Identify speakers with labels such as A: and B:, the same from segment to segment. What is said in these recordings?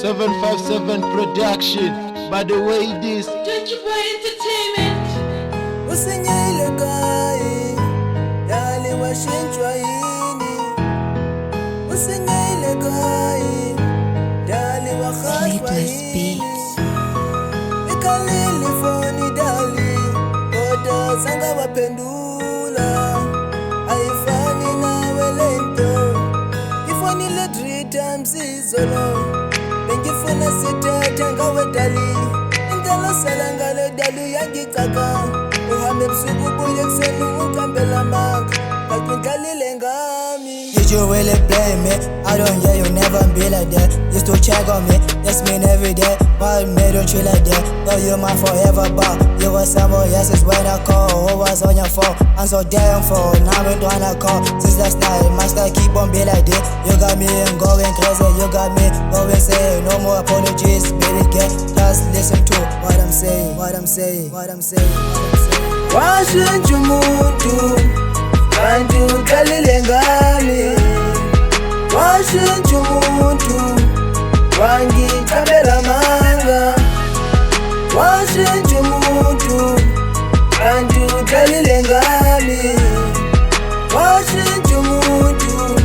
A: 757 production. By the way, this
B: Junkie Boy Entertainment.
C: Usinyile kai yali washintshwa yini Usinyile kai yali wakhashwa yini Ikalili foni dali Koda sanga wapendula Haifani nawe lento Ifonile 3 times izolo Bengifuna sithethe ngawe dali Intelo sala ngale dali yangicaka Uhambe busuku buye kuseni uqambela manga Kalipingalile ngami
D: Did you really blame me? I don't hear you never be like that. Used to check on me, that's mean every day. Why made you treat like that? Though you're mine forever, but you were someone else's when I call. Who was on your phone? I'm so damn full. Now I'm trying to call. Since last night, my style keep on be like this. You got me going crazy, you got me going saying no more apologies, baby girl. Just listen to what I'm saying, what I'm saying, what I'm saying, what I'm saying.
C: Washintsha umuntu kanti uqalile ngami Washintsha umuntu wangicabela amanga Washintsha umuntu kanti uqalile ngami Washintsha umuntu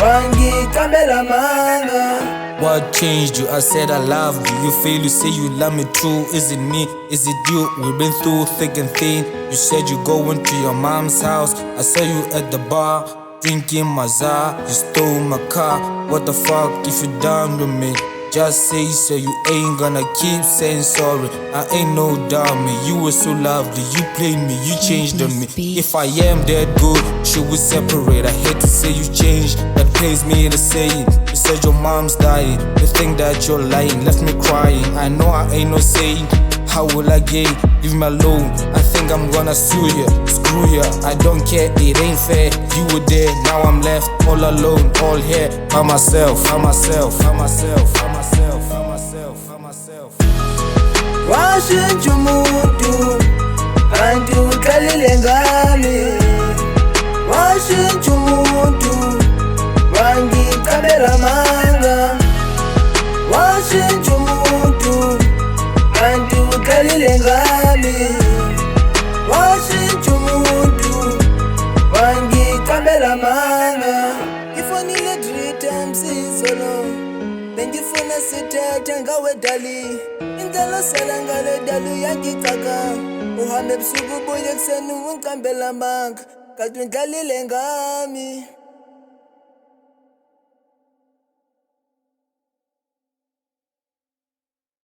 C: wangicabela amanga
E: What changed you? I said I loved you. You fail, you say you love me true. Is it me? Is it you? We've been through thick and thin. You said you going to your mom's house. I saw you at the bar, drinking mazza. You stole my car. What the fuck if you done with me? Just say so, you ain't gonna keep saying sorry. I ain't no dummy, you were so lovely. You played me, you changed on me. If I am that good, should we separate? I hate to say you changed, that pains me to say it. You said your mom's dying, you think that you're lying, left me crying. I know I ain't no saying, how will I get? Leave me alone, I think I'm gonna sue ya. Screw ya, I don't care, it ain't fair. You were there, now I'm left all alone, all here by myself, by myself, by myself, by myself, by myself, by myself.
C: Washintsha umuntu kanti uqalile ngami Washintsha umuntu wangicabela amanga Washintsha umuntu kanti uqalile ngami Washintsha umuntu wangicabela amanga Ifonile 3 times izolo Bengifuna sithethe ngawe dali Intelo sala ngale dali yangicaka Uhambe busuku buye kuseni ungiqambela amanga Kanti undlalile ngami